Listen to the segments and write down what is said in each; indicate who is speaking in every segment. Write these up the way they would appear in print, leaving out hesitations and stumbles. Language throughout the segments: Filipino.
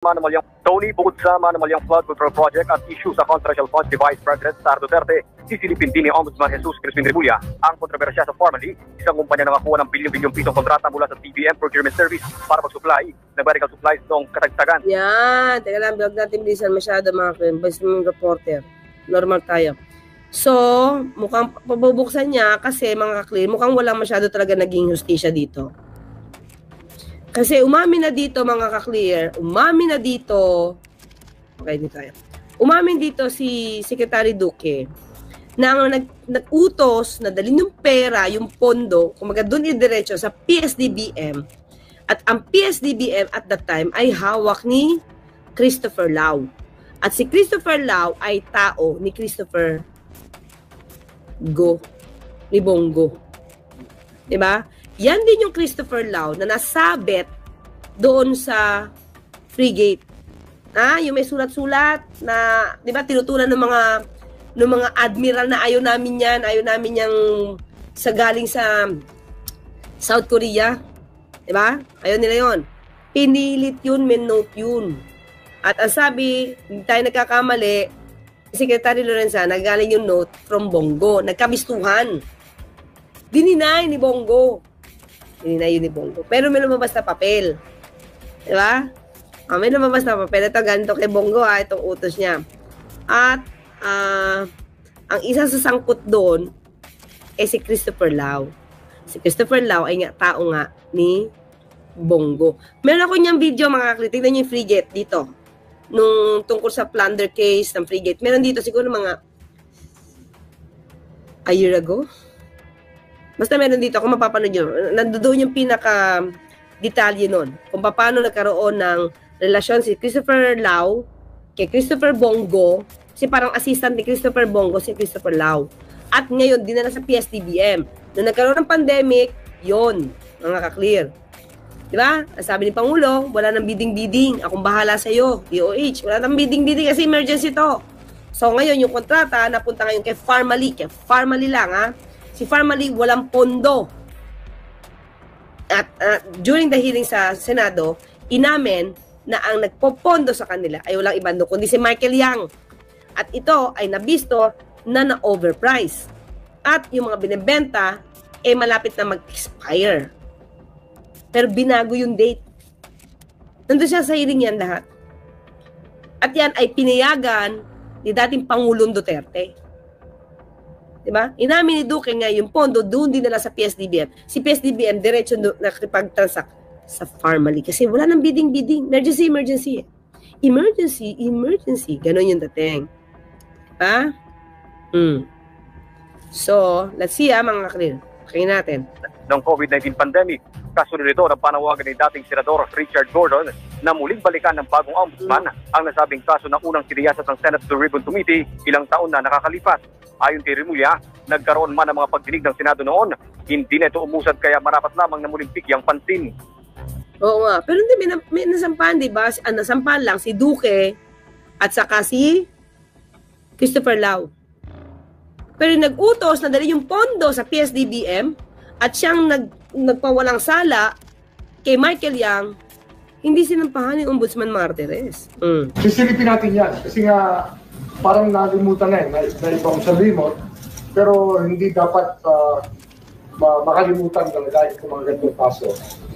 Speaker 1: Manumalyang Tony, bukod sa Manumalyang Flood Control Project at issue sa Confidential Funds ni Vice President Sara Duterte, sisilipin din ni Ombudsman Jesus Crispin Remulla ang kontrobersya sa Pharmaly, isang kumpanya na nakakuha ng bilyon-bilyong pisong kontrata mula sa TBM Procurement Service para mag-supply ng medical supplies noong katagtagan.
Speaker 2: Yan, teka lang, huwag natin bilisan masyado mga friend, basta yung reporter, normal tayo. So, mukhang pabubuksan niya kasi mga ka-clear, mukhang walang masyado talaga naging hustisya dito. Kasi umamin na dito mga ka-clear, umamin na dito, okay dito tayo, umamin dito si Secretary Duque na ang nag-utos na dalhin yung pera, yung pondo, kumaga doon idiretso sa PSDBM, at ang PSDBM at that time ay hawak ni Christopher Lau. At si Christopher Lau ay tao ni Christopher ni Bongo. Diba? Yan din yung Christopher Lau na nasabit doon sa frigate. Yung may sulat-sulat na, di ba, tinutunan ng mga admiral na ayaw namin yan, ayaw namin yung sa galing sa South Korea. Di ba? Ayaw nila yon. Pinilit yun, menote yun. At ang sabi, hindi tayo nagkakamali, Secretary Lorenza, nagaling yung note from Bongo. Nagkabistuhan. Dininay ni Bongo. Dininay yun ni Bongo. Pero may lumabas na papel. Diba? May lumabas na papel. Ito, ganito kay Bongo, itong utos niya. At, ang isa sa sangkot doon, si Christopher Lau. Si Christopher Lau ay tao nga ni Bongo. Meron ako niyang video, mga kaklit. Tignan niyo yung frigate dito. Nung tungkol sa plunder case ng frigate. Meron dito siguro mga a year ago. Basta meron dito, kung mapapanood nyo, nandoon yung pinaka-detalye nun. Kung paano nagkaroon ng relasyon si Christopher Lau kay Christopher Bongo, si parang assistant ni Christopher Bongo, si Christopher Lau. At ngayon, dinala sa PSDBM. Nung nagkaroon ng pandemic, yon mga ka-clear. Diba? Sabi ni Pangulo, wala nang bidding-bidding. Akong bahala sa'yo, DOH. Wala nang bidding-bidding kasi emergency to. So ngayon, yung kontrata, napunta ngayon kay Pharmaly. Kay Pharmaly lang, ha? Si Pharmaly, walang pondo. At during the hearing sa Senado, inamin na ang nagpopondo sa kanila ay walang ibang kundi si Michael Yang. At ito ay nabisto na na-overprice. At yung mga binibenta, malapit na mag-expire. Pero binago yung date. Nandun siya sa hearing yan lahat. At yan ay pinayagan ni dating Pangulong Duterte. Diba? Inamin ni Duque nga yung pondo, doon din nila sa PSDBM. Si PSDBM, diretso nakipag-transact sa Pharmaly. Kasi wala nang bidding-bidding. Emergency. Emergency. Ganon yung dating. Diba? So, let's see mga clear. Pakinggan natin.
Speaker 1: Ng COVID-19 pandemic, kasunod nito ng panawagan ni dating Senador Richard Gordon na muling balikan ng bagong ombudsman ang nasabing kaso na unang siniyasat ng Senate Blue Ribbon Committee ilang taon na nakakalipas. Ayon kay Remulla, nagkaroon man ng mga pagdinig ng Senado noon, hindi na ito umusad kaya marapat lamang na muling pigyang pansin.
Speaker 2: Oo nga, pero hindi, may nasampahan, di ba? Nasampahan lang si Duque at saka si Christopher Lau. Pero nag-utos na dali yung pondo sa PSDBM at siyang nagpawalang sala kay Michael Yang, hindi sinampahan yung Ombudsman Martires.
Speaker 3: Sisilipin natin yan kasi nga parang nalimutan na dahil bang sabihin mo, pero hindi dapat makalimutan talaga yung mga ganitong kaso.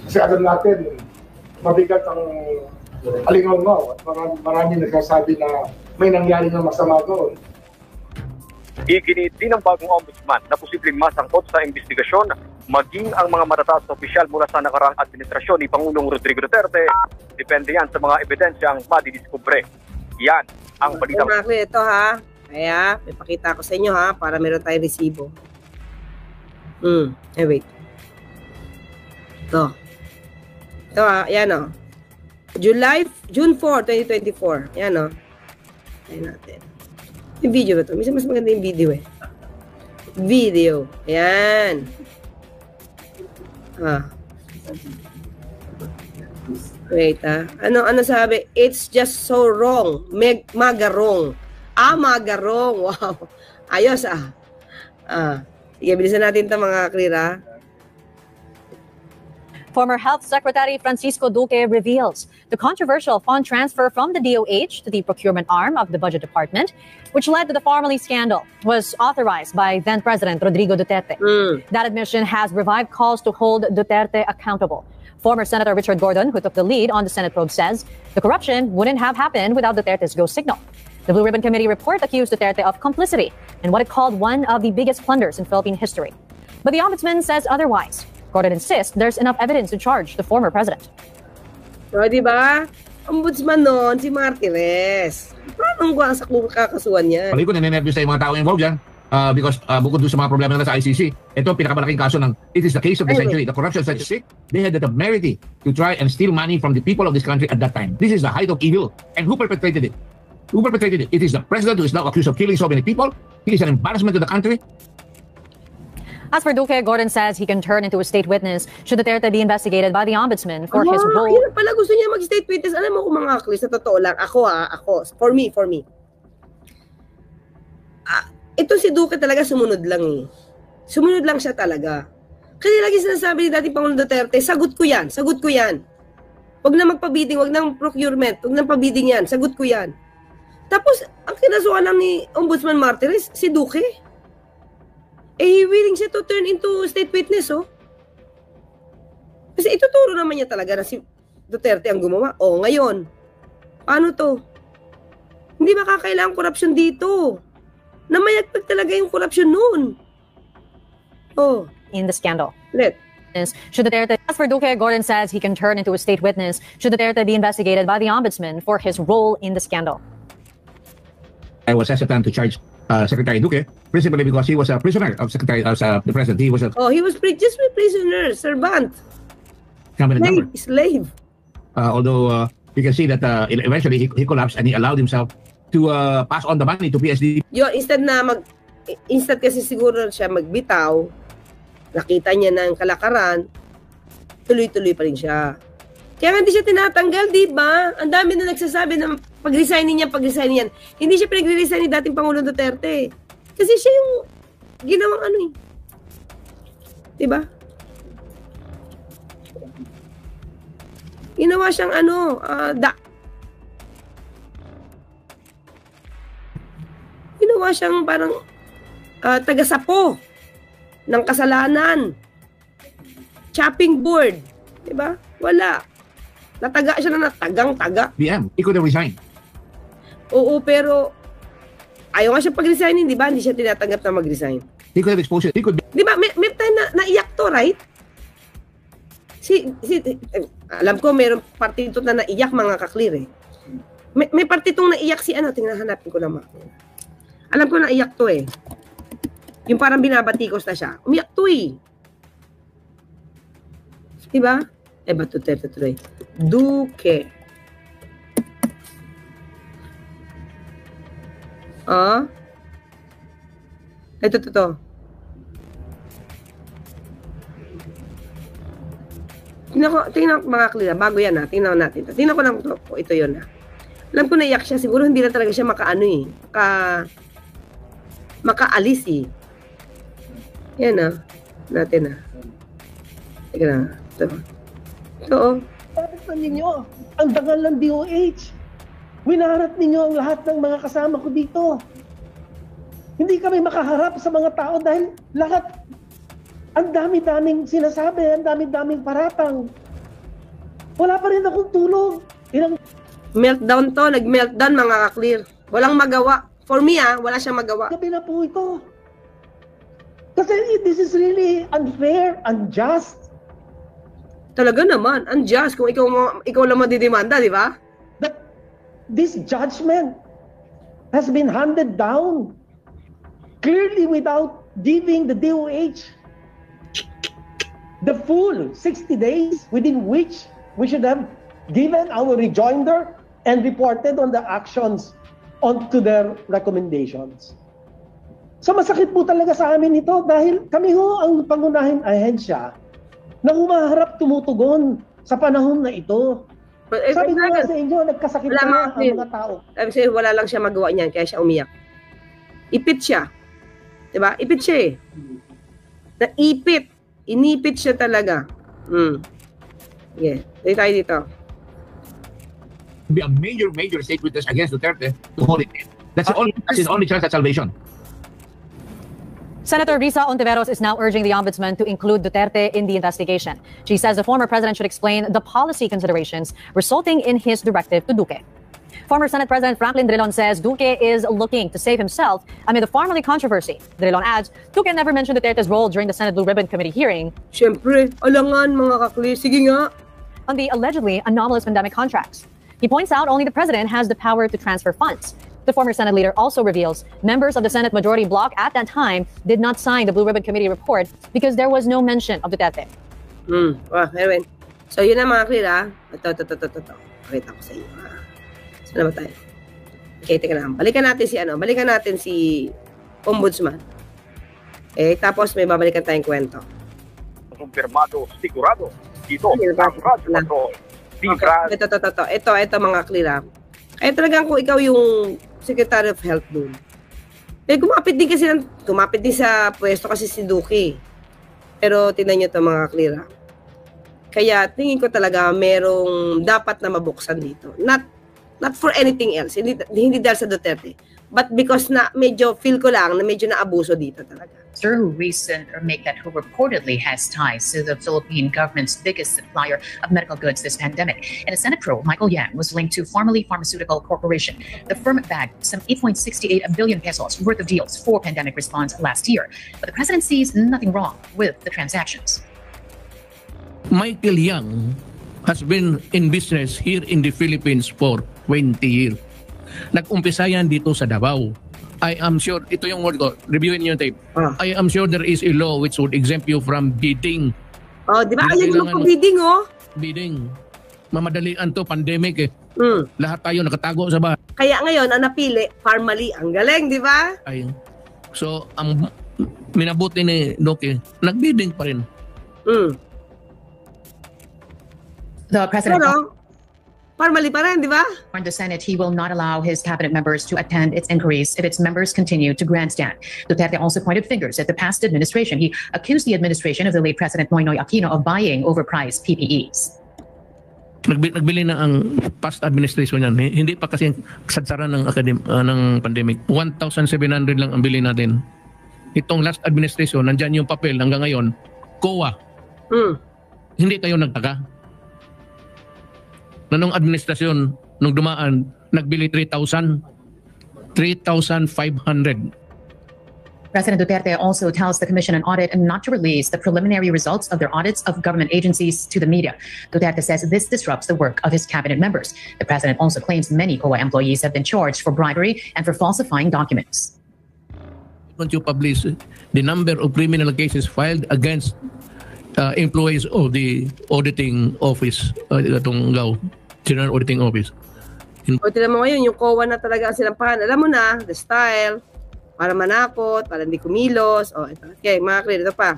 Speaker 3: Kasi alam natin, mabigat ang alingaw-ngaw at marami nagsasabi na may nangyari na masama doon.
Speaker 1: Iginit din ng bagong ombudsman na posibleng masangkot sa investigasyon maging ang mga matataas na opisyal mula sa nakaraang administrasyon ni Pangulong Rodrigo Duterte. Depende yan sa mga ebidensyang madidiskubre. Yan ang balita.
Speaker 2: Ito ha. Kaya, ipakita ko sa inyo ha para meron tayong resibo. Wait. Ito ha, yan o. June 4, 2024. Yan o. Ayan natin. Yung video ba ito? Minsan mas maganda yung video Video. Ayan. Wait Ano sabi? It's just so wrong. Magarong. Magarong. Wow. Ayos Sige, bilisan natin ito mga clear
Speaker 4: Former Health Secretary Francisco Duque reveals the controversial fund transfer from the DOH to the procurement arm of the Budget Department, which led to the Formally scandal, was authorized by then-President Rodrigo Duterte. That admission has revived calls to hold Duterte accountable. Former Senator Richard Gordon, who took the lead on the Senate probe, says the corruption wouldn't have happened without Duterte's go signal. The Blue Ribbon Committee report accused Duterte of complicity in what it called one of the biggest plunders in Philippine history. But the ombudsman says otherwise. Gordon insists there's enough evidence to charge the former president.
Speaker 2: O, di ba? Ombudsman noon, si Martires. Paano ang sa kakasuhan niya?
Speaker 5: Pali ko, naninervous na yung mga tao involved dyan. Because bukod doon sa mga problema nila sa ICC, ito ang pinakamalaking kaso ng, it is the case of the century, the corruption of the century. They had the temerity to try and steal money from the people of this country at that time. This is the height of evil. And who perpetrated it? Who perpetrated it? It is the president who is now accused of killing so many people. He is an embarrassment to the country.
Speaker 4: As for Duque, Gordon says he can turn into a state witness should Duterte be investigated by the ombudsman for his role.
Speaker 2: Yun pala gusto niya mag-state witness. Alam mo kung mga aklis, sa totoo lang, ako. For me. Ito si Duque talaga sumunod lang eh. Sumunod lang siya talaga. Kasi lagi sinasabi ni dating Pangulong Duterte, sagot ko yan. Huwag na magpabidding, huwag na procurement, huwag na pabidding yan, sagot ko yan. Tapos, ang kinasuhan lang ni Ombudsman Martires, si Duque. Willing siya to turn into state witness, oh. Kasi ituturo naman niya talaga na si Duterte ang gumawa. Ngayon, paano to? Hindi makakailangang korupsyon dito. Namayagpag talaga yung korupsyon noon.
Speaker 4: In the scandal.
Speaker 2: Should
Speaker 4: Duterte, as for Duque, Gordon says he can turn into a state witness should Duterte be investigated by the ombudsman for his role in the scandal.
Speaker 5: I was hesitant to charge Secretary Duque, principally because he was a prisoner of the president. He was a
Speaker 2: he was just a prisoner, servant, slave.
Speaker 5: Although you can see that eventually he collapsed and he allowed himself to pass on the money to PSD.
Speaker 2: Instead kasi siguro siya magbitaw, nakita niya ng kalakaran, tuloy-tuloy pa rin siya. Kaya nga hindi siya tinatanggal, di ba? Ang dami na nagsasabi na pag-resignin niyan. Hindi siya pinag-resign ni dating Pangulong Duterte. Kasi siya yung ginawang di ba? Ginawa siyang ginawa siyang parang taga-sapo ng kasalanan. Chopping board. Di ba? Wala. Nataga siya na natagang-taga.
Speaker 5: BM, he could have resigned.
Speaker 2: Oo, pero ayaw nga siya pag-resignin, di ba? Hindi siya tinatanggap na mag-resign.
Speaker 5: He could have exposed it. He could...
Speaker 2: Di ba? May time na naiyak to, right? Alam ko, mayroong partito na naiyak, mga kaklir eh. May partitong naiyak si tingnan hanapin ko naman. Alam ko naiyak to eh. Yung parang binabatikos na siya. Umiyak to eh. Di ba? Ba't Duterte tuloy? Duque. Ito. Tingnan ko mga klila. Bago yan tingnan natin. Tingnan ko lang ito. Ito yun Alam ko naiyak siya. Siguro hindi na talaga siya makaalis eh. Yan natin Teka na. Ito.
Speaker 6: Bakit na ninyo? Ang dangal ng DOH. Winaharap ninyo ang lahat ng mga kasama ko dito. Hindi kami makaharap sa mga tao dahil lahat, ang dami-daming sinasabi, ang dami-daming paratang. Wala pa rin akong tulog.
Speaker 2: Meltdown to, nag-meltdown mga kaklir. Walang magawa. For me wala siyang magawa.
Speaker 6: Gabi na po ito. Kasi this is really unfair, unjust.
Speaker 2: Talaga naman, unjust kung ikaw lang madidemanda, di ba?
Speaker 6: That this judgment has been handed down clearly without giving the DOH the full 60 days within which we should have given our rejoinder and reported on the actions onto their recommendations. So masakit po talaga sa amin ito dahil kami ang pangunahing ahensya na humaharap tumutugon sa panahon na ito. Sabi ko nga sa inyo, nagkasakit na ang mga tao.
Speaker 2: Sabi siya, wala lang siya magawa niyan, kaya siya umiyak. Ipit siya. Diba? Ipit siya eh. Naipit. Inipit siya talaga. Yeah. Dito tayo dito.
Speaker 5: Be a major state witness against Duterte to hold it in. That's his only chance at salvation.
Speaker 4: Senator Risa Ontiveros is now urging the ombudsman to include Duterte in the investigation. She says the former president should explain the policy considerations resulting in his directive to Duque. Former Senate President Franklin Drilon says Duque is looking to save himself amid the Farmally controversy. Drilon adds, Duque never mentioned Duterte's role during the Senate Blue Ribbon Committee hearing.
Speaker 2: Siyempre, alangan mga kakli. Sige nga.
Speaker 4: On the allegedly anomalous pandemic contracts. He points out only the president has the power to transfer funds. The former Senate leader also reveals members of the Senate majority bloc at that time did not sign the Blue Ribbon Committee report because there was no mention of Duterte.
Speaker 2: Anyway. So yun na mga kakli ha. Ito. Pakita ko sa iyo ha. Saan na ba tayo? Okay, teka lang. Balikan natin si Ombudsman. Tapos may babalikan tayong kwento.
Speaker 1: Kumpirmado, sigurado. Dito, ang Radyo Patrol.
Speaker 2: Ito mga klira. Kaya talagang kung ikaw yung Secretary of Health dun, kumapit din sa pwesto kasi si Duque. Pero tingnan nyo ito mga klira. Kaya tingin ko talaga merong dapat na mabuksan dito. Not for anything else. Hindi dahil sa Duterte. But because na medyo feel ko lang na medyo naabuso dito talaga.
Speaker 7: Who reportedly has ties to the Philippine government's biggest supplier of medical goods this pandemic. In a Senate probe, Michael Yang was linked to Farmally Pharmaceutical Corporation. The firm bagged some 8.68 billion pesos worth of deals for pandemic response last year. But the president sees nothing wrong with the transactions.
Speaker 8: Michael Yang has been in business here in the Philippines for 20 years. Nag-umpisa yan dito sa Davao. I am sure, ito yung word ko, reviewin niyo yung tape. I am sure there is a law which would exempt you from bidding.
Speaker 2: Di ba? Ayaw mo bidding,
Speaker 8: Bidding. Mamadalian to, pandemic eh. Lahat tayo nakatago sa bahay.
Speaker 2: Kaya ngayon, ang napili, Farmally. Ang galing, di ba?
Speaker 8: So, ang minabuti ni Duque, nag-bidding pa rin.
Speaker 7: The president
Speaker 2: Farmally pa rin, di ba?
Speaker 7: warned the Senate he will not allow his cabinet members to attend its inquiries if its members continue to grandstand. Duterte also pointed fingers at the past administration. He accused the administration of the late President Noynoy Aquino of buying overpriced PPEs.
Speaker 8: Nagbili na ang past administration yan. Hindi pa kasi sadsaran ng ng pandemic. 1,700 lang ang bili natin. Itong last administration, nandyan yung papel hanggang ngayon, COA. Hindi kayo nagtaka? Nanong administrasyon, nung dumaan, nagbili 3,500.
Speaker 7: President Duterte also tells the Commission on Audit not to release the preliminary results of their audits of government agencies to the media. Duterte says this disrupts the work of his cabinet members. The president also claims many COA employees have been charged for bribery and for falsifying documents.
Speaker 8: Don't you publish the number of criminal cases filed against employees of the auditing office, itong General Auditing Office?
Speaker 2: O tinan mo ngayon, yung COA na talaga ang sinampahan. Alam mo na, the style, para manakot, para hindi kumilos. Ito. Okay, mga clear, ito pa.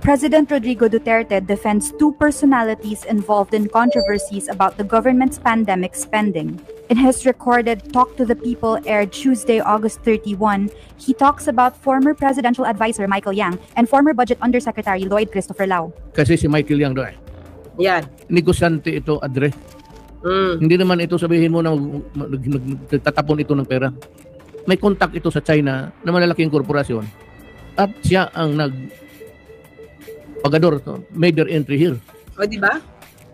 Speaker 9: President Rodrigo Duterte defends two personalities involved in controversies about the government's pandemic spending. In his recorded Talk to the People aired Tuesday, August 31, he talks about former presidential advisor Michael Yang and former Budget Undersecretary Lloyd Christopher Lau.
Speaker 8: Kasi si Michael Yang doon.
Speaker 2: Yan.
Speaker 8: Negosyante ito, Adre. Hindi naman ito sabihin mo na tatapon ito ng pera. May contact ito sa China na malalaking korporasyon. At siya ang pagador, major entry here.
Speaker 2: O, di ba?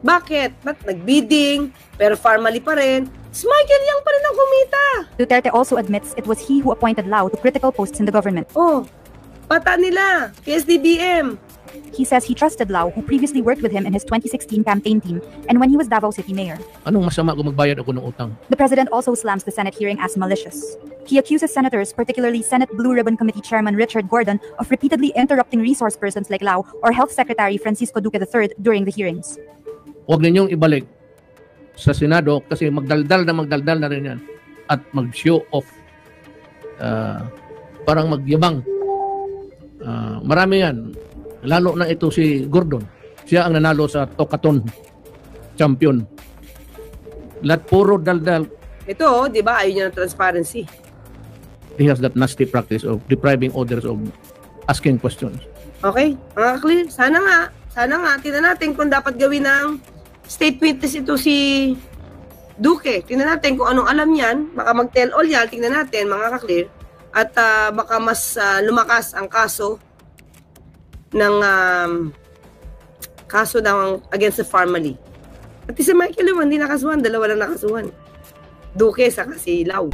Speaker 2: Bakit? Ba't nag-bidding, pero Farmally pa rin? Michael Yang pa rin ang kumita.
Speaker 9: Duterte also admits it was he who appointed Lau to critical posts in the government.
Speaker 2: Pata nila, KSDBM.
Speaker 9: He says he trusted Lau, who previously worked with him in his 2016 campaign team and when he was Davao City Mayor.
Speaker 8: Anong masama kung magbayad ako ng utang?
Speaker 9: The president also slams the Senate hearing as malicious. He accuses senators, particularly Senate Blue Ribbon Committee Chairman Richard Gordon, of repeatedly interrupting resource persons like Lau or Health Secretary Francisco Duque III during the hearings.
Speaker 8: Huwag ninyong ibalik sa Senado kasi magdaldal na rin yan at mag-show off. Parang magyabang. Marami yan. Lalo na ito si Gordon. Siya ang nanalo sa Tokaton champion. Lahat puro daldal.
Speaker 2: Ito, di ba, ayaw niya ng transparency.
Speaker 8: He has that nasty practice of depriving others of asking questions.
Speaker 2: Okay? Mga clear? Sana nga, tingnan natin kung dapat gawin ng state witness ito si Duque. Tingnan natin kung anong alam yan. Baka mag-tell all yan. Tingnan natin, mga ka-clear. At baka mas lumakas ang kaso ng against the family. At si Michael naman, hindi nakasuhan. 2 lang nakasuhan. Duque, saka si Lau.